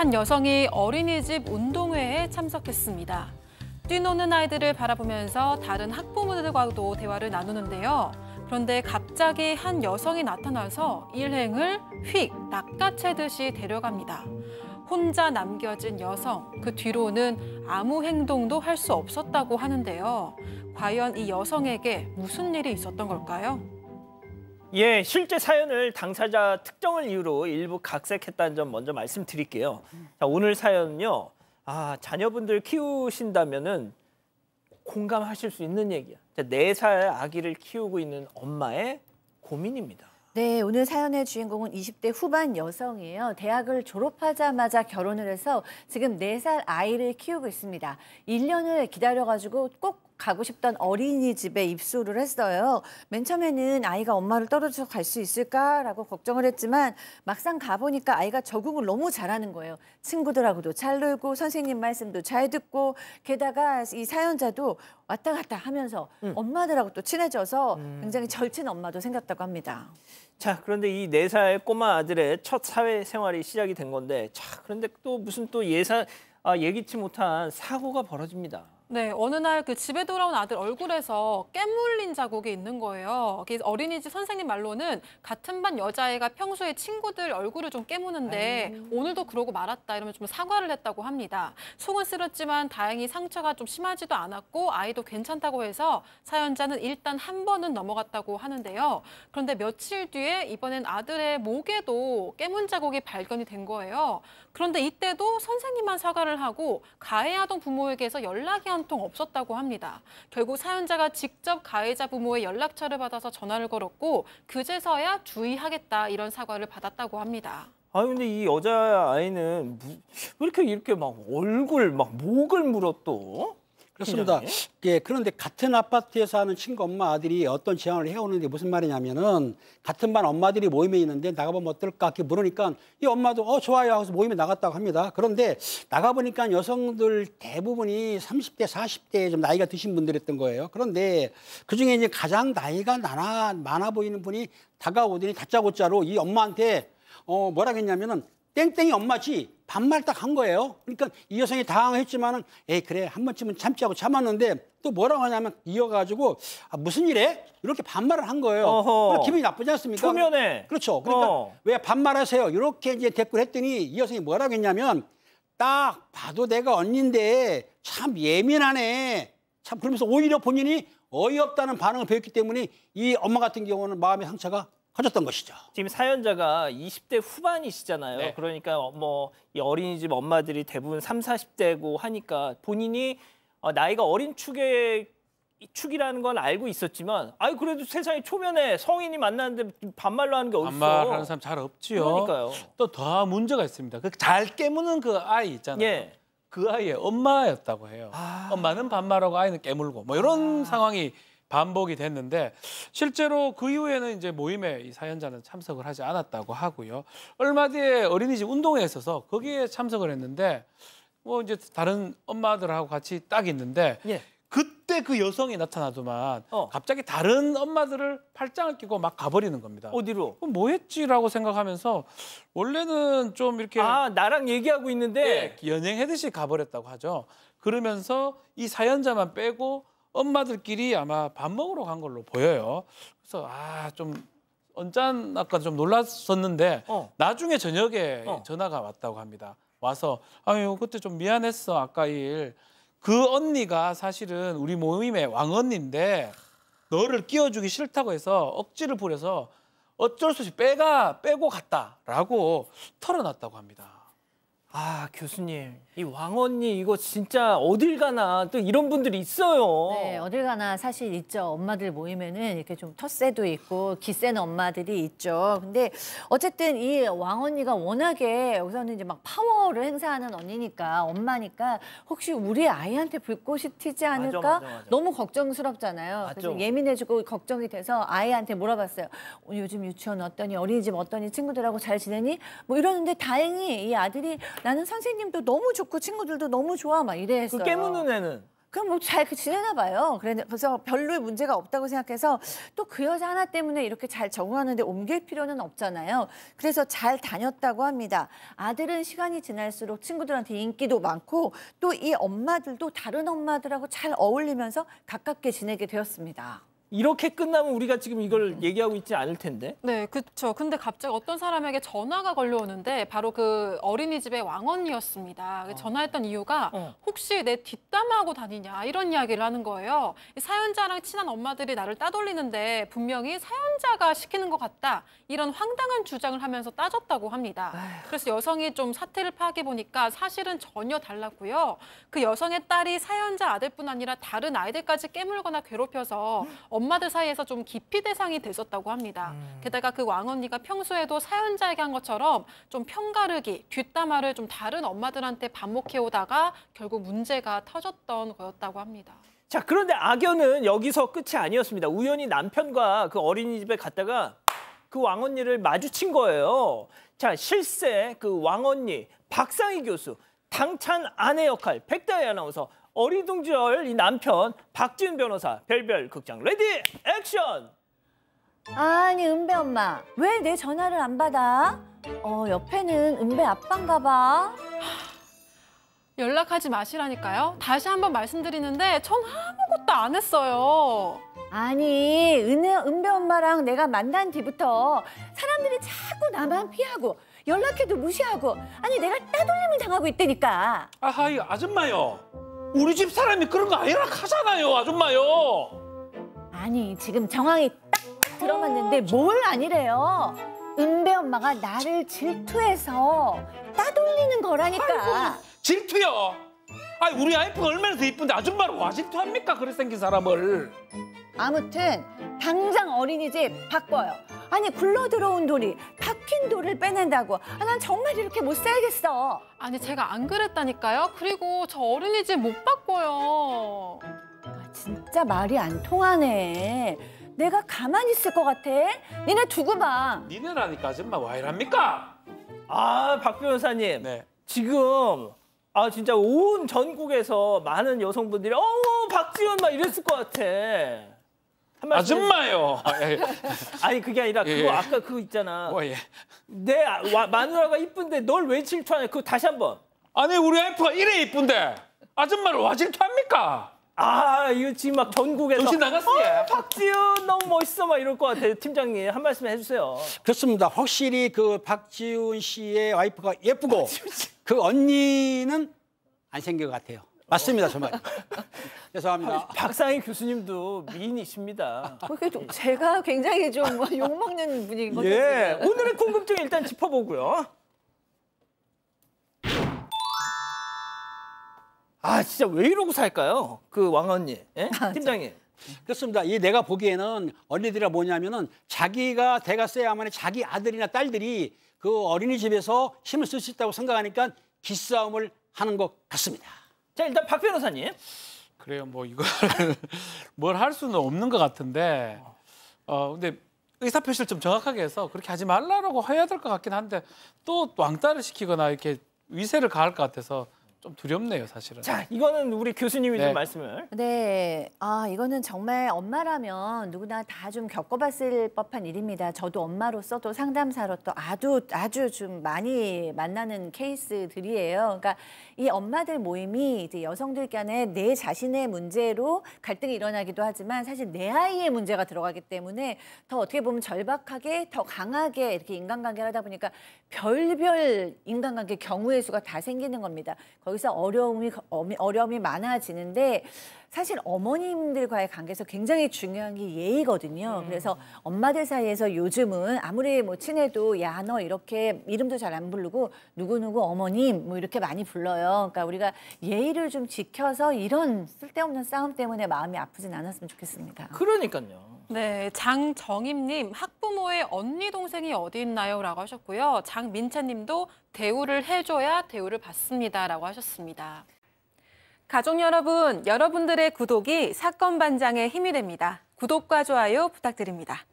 한 여성이 어린이집 운동회에 참석했습니다. 뛰노는 아이들을 바라보면서 다른 학부모들과도 대화를 나누는데요. 그런데 갑자기 한 여성이 나타나서 일행을 휙 낚아채듯이 데려갑니다. 혼자 남겨진 여성, 그 뒤로는 아무 행동도 할 수 없었다고 하는데요. 과연 이 여성에게 무슨 일이 있었던 걸까요? 예, 실제 사연을 당사자 특정을 이유로 일부 각색했다는 점 먼저 말씀드릴게요. 자, 오늘 사연은요. 자녀분들 키우신다면은 공감하실 수 있는 얘기야. 4살 아기를 키우고 있는 엄마의 고민입니다. 네, 오늘 사연의 주인공은 20대 후반 여성이에요. 대학을 졸업하자마자 결혼을 해서 지금 4살 아이를 키우고 있습니다. 1년을 기다려가지고 꼭 가고 싶던 어린이집에 입소를 했어요. 맨 처음에는 아이가 엄마를 떨어져서 갈 수 있을까라고 걱정을 했지만 막상 가보니까 아이가 적응을 너무 잘하는 거예요. 친구들하고도 잘 놀고 선생님 말씀도 잘 듣고 게다가 이 사연자도 왔다 갔다 하면서 엄마들하고 또 친해져서 굉장히 절친 엄마도 생겼다고 합니다. 자, 그런데 이 4살 꼬마 아들의 첫 사회생활이 시작이 된 건데 그런데 또 무슨 또 예기치 못한 사고가 벌어집니다. 네, 어느 날 그 집에 돌아온 아들 얼굴에서 깨물린 자국이 있는 거예요. 어린이집 선생님 말로는 같은 반 여자애가 평소에 친구들 얼굴을 좀 깨무는데 오늘도 그러고 말았다 이러면 좀 사과를 했다고 합니다. 속은 쓰렸지만 다행히 상처가 좀 심하지도 않았고 아이도 괜찮다고 해서 사연자는 일단 한 번은 넘어갔다고 하는데요. 그런데 며칠 뒤에 이번엔 아들의 목에도 깨문 자국이 발견이 된 거예요. 그런데 이때도 선생님만 사과를 하고 가해하던 부모에게서 연락이 한 통 없었다고 합니다. 결국 사연자가 직접 가해자 부모의 연락처를 받아서 전화를 걸었고 그제서야 주의하겠다 이런 사과를 받았다고 합니다. 근데 이 여자아이는 왜 이렇게 막 목을 물어 또? 그렇습니다. 예, 그런데 같은 아파트에 사는 친구 엄마 아들이 어떤 제안을 해오는데 무슨 말이냐면은 같은 반 엄마들이 모임에 있는데 나가보면 어떨까 이렇게 물으니까 이 엄마도 좋아요 하고서 모임에 나갔다고 합니다. 그런데 나가보니까 여성들 대부분이 30대, 40대에 좀 나이가 드신 분들이었던 거예요. 그런데 그중에 이제 가장 나이가 많아 보이는 분이 다가오더니 다짜고짜로 이 엄마한테 뭐라 했냐면은 땡땡이 엄마지 반말 딱 한 거예요. 그러니까 이 여성이 당황했지만은 에이 그래 한 번쯤은 참지 하고 참았는데 또 뭐라고 하냐면 이어가지고 무슨 일해? 이렇게 반말을 한 거예요. 기분이 나쁘지 않습니까? 초면에. 그렇죠. 그러니까 왜 반말하세요? 이렇게 이제 대꾸를 했더니 이 여성이 뭐라고 했냐면 딱 봐도 내가 언니인데 참 예민하네. 참 그러면서 오히려 본인이 어이없다는 반응을 보였기 때문에 이 엄마 같은 경우는 마음의 상처가 커졌던 것이죠. 지금 사연자가 20대 후반이시잖아요. 네. 그러니까 이 어린이집 엄마들이 대부분 30, 40대고 하니까 본인이 나이가 어린 축이라는 건 알고 있었지만 그래도 세상에 초면에 성인이 만나는데 반말로 하는 게 어딨어. 반말하는 사람 잘 없지요. 그러니까요. 또 더 문제가 있습니다. 그 잘 깨무는 그 아이 있잖아요. 예. 그 아이의 엄마였다고 해요. 엄마는 반말하고 아이는 깨물고 이런 상황이 반복이 됐는데 실제로 그 이후에는 이제 모임에 이 사연자는 참석을 하지 않았다고 하고요. 얼마 뒤에 어린이집 운동회에 있어서 거기에 참석을 했는데 이제 다른 엄마들하고 같이 딱 있는데 그때 그 여성이 나타나더만 갑자기 다른 엄마들을 팔짱을 끼고 막 가버리는 겁니다. 어디로? 그럼 뭐 했지라고 생각하면서 원래는 좀 이렇게 나랑 얘기하고 있는데 연행하듯이 가버렸다고 하죠. 그러면서 이 사연자만 빼고 엄마들끼리 아마 밥 먹으러 간 걸로 보여요. 그래서 좀 아까 좀 놀랐었는데 나중에 저녁에 전화가 왔다고 합니다. 와서 그때 좀 미안했어 아까 일. 그 언니가 사실은 우리 모임의 왕언니인데 너를 끼워주기 싫다고 해서 억지를 부려서 어쩔 수 없이 빼고 갔다라고 털어놨다고 합니다. 교수님, 이 왕언니 이거 진짜 어딜 가나 또 이런 분들이 있어요. 네, 어딜 가나 사실 있죠. 엄마들 모임에는 이렇게 좀 텃세도 있고 기세는 엄마들이 있죠. 근데 어쨌든 이 왕언니가 워낙에 여기서는 이제 막 파워를 행사하는 언니니까 엄마니까 혹시 우리 아이한테 불꽃이 튀지 않을까? 맞아. 너무 걱정스럽잖아요. 그래서 예민해지고 걱정이 돼서 아이한테 물어봤어요. 요즘 유치원 어떠니? 어린이집 어떠니? 친구들하고 잘 지내니? 이러는데 다행히 이 아들이 나는 선생님도 너무 좋고 친구들도 너무 좋아 막 이래했어요. 그 깨무는 애는? 그럼 뭐 잘 지내나 봐요. 그래서 별로 문제가 없다고 생각해서 또 그 여자 하나 때문에 이렇게 잘 적응하는데 옮길 필요는 없잖아요. 그래서 잘 다녔다고 합니다. 아들은 시간이 지날수록 친구들한테 인기도 많고 또 이 엄마들도 다른 엄마들하고 잘 어울리면서 가깝게 지내게 되었습니다. 이렇게 끝나면 우리가 지금 이걸 얘기하고 있지 않을 텐데. 네, 그렇죠. 근데 갑자기 어떤 사람에게 전화가 걸려오는데 바로 그 어린이집의 왕언니였습니다. 전화했던 이유가 혹시 내 뒷담화하고 다니냐 이런 이야기를 하는 거예요. 사연자랑 친한 엄마들이 나를 따돌리는데 분명히 사연자가 시키는 것 같다. 이런 황당한 주장을 하면서 따졌다고 합니다. 그래서 여성이 좀 사태를 파악해 보니까 사실은 전혀 달랐고요. 그 여성의 딸이 사연자 아들뿐 아니라 다른 아이들까지 깨물거나 괴롭혀서 엄마들 사이에서 좀 기피 대상이 됐었다고 합니다. 게다가 그 왕언니가 평소에도 사연자에게 한 것처럼 좀 편가르기, 뒷담화를 좀 다른 엄마들한테 반복해 오다가 결국 문제가 터졌던 거였다고 합니다. 자, 그런데 악연은 여기서 끝이 아니었습니다. 우연히 남편과 그 어린이집에 갔다가 그 왕언니를 마주친 거예요. 자, 실세 그 왕언니 박상희 교수, 당찬 아내 역할 백다희 아나운서, 어리둥절 이 남편 박지훈 변호사, 별별 극장 레디 액션! 아니 은배 엄마 왜 내 전화를 안 받아? 옆에는 은배 아빠인가 봐. 연락하지 마시라니까요. 다시 한번 말씀드리는데 전 아무것도 안 했어요. 아니 은배 엄마랑 내가 만난 뒤부터 사람들이 자꾸 나만 피하고 연락해도 무시하고 아니 내가 따돌림을 당하고 있다니까. 아하, 이 아줌마요. 우리 집 사람이 그런 거 아니라 하잖아요, 아줌마요. 아니 지금 정황이 딱 들어봤는데 뭘 아니래요. 은배 엄마가 나를 질투해서 따돌리는 거라니까. 질투요? 아니, 우리 아이프가 얼마나 더 이쁜데 아줌마를 와 질투합니까? 그래 생긴 사람을. 아무튼 당장 어린이집 바꿔요. 아니 굴러 들어온 돌이 박힌 돌을 빼낸다고. 난 정말 이렇게 못 살겠어. 아니 제가 안 그랬다니까요. 그리고 저 어린이집 못 바꿔요. 진짜 말이 안 통하네. 내가 가만히 있을 것 같아? 니네 두고 봐. 니네라니까 아줌마 와 이랍니까? 아, 박 변호사님. 네. 지금 진짜 온 전국에서 많은 여성분들이 박지원 막 이랬을 것 같아. 한 말씀 아줌마요. 아니 그게 아니라 예, 그거 예. 아까 그거 있잖아. 예. 내 마누라가 이쁜데 널 왜 질투하냐. 그거 다시 한번. 아니 우리 아이프가 이래 이쁜데 아줌마를 와 질투합니까? 이거 지금 막 전국에서 정신 나갔어요. 박지훈 너무 멋있어 막 이럴 것 같아요. 팀장님 한 말씀 해주세요. 그렇습니다. 확실히 그 박지훈 씨의 와이프가 예쁘고 그 언니는 안 생긴 것 같아요. 맞습니다, 정말. 죄송합니다. 박상희 교수님도 미인이십니다. 그래도 제가 굉장히 좀 욕먹는 분인 거죠. 예, 지금. 오늘의 궁금증 일단 짚어보고요. 진짜 왜 이러고 살까요? 그 왕언니, 예? 팀장님. 그렇습니다. 이 내가 보기에는 언니들이 뭐냐면은 자기가 대가 써야만 자기 아들이나 딸들이 그 어린이집에서 힘을 쓸 수 있다고 생각하니까 기싸움을 하는 것 같습니다. 자, 일단 박 변호사님. 그래요, 뭐 이걸 뭘 할 수는 없는 것 같은데, 근데 의사 표시를 좀 정확하게 해서 그렇게 하지 말라고 해야 될 것 같긴 한데 또 왕따를 시키거나 이렇게 위세를 가할 것 같아서 좀 두렵네요, 사실은. 자, 이거는 우리 교수님이 네. 좀 말씀을. 네, 이거는 정말 엄마라면 누구나 다 좀 겪어봤을 법한 일입니다. 저도 엄마로서 또 상담사로 또 아주 좀 많이 만나는 케이스들이에요. 그러니까 이 엄마들 모임이 이제 여성들 간에 내 자신의 문제로 갈등이 일어나기도 하지만 사실 내 아이의 문제가 들어가기 때문에 더 어떻게 보면 절박하게 더 강하게 이렇게 인간관계를 하다 보니까 별별 인간관계 경우의 수가 다 생기는 겁니다. 거기서 어려움이 많아지는데 사실 어머님들과의 관계에서 굉장히 중요한 게 예의거든요. 그래서 엄마들 사이에서 요즘은 아무리 뭐 친해도 야, 너 이렇게 이름도 잘 안 부르고 누구누구 어머님 뭐 이렇게 많이 불러요. 그러니까 우리가 예의를 좀 지켜서 이런 쓸데없는 싸움 때문에 마음이 아프진 않았으면 좋겠습니다. 그러니까요. 네, 장정임님, 학부모의 언니 동생이 어디 있나요? 라고 하셨고요. 장민채님도 대우를 해줘야 대우를 받습니다. 라고 하셨습니다. 가족 여러분, 여러분들의 구독이 사건 반장의 힘이 됩니다. 구독과 좋아요 부탁드립니다.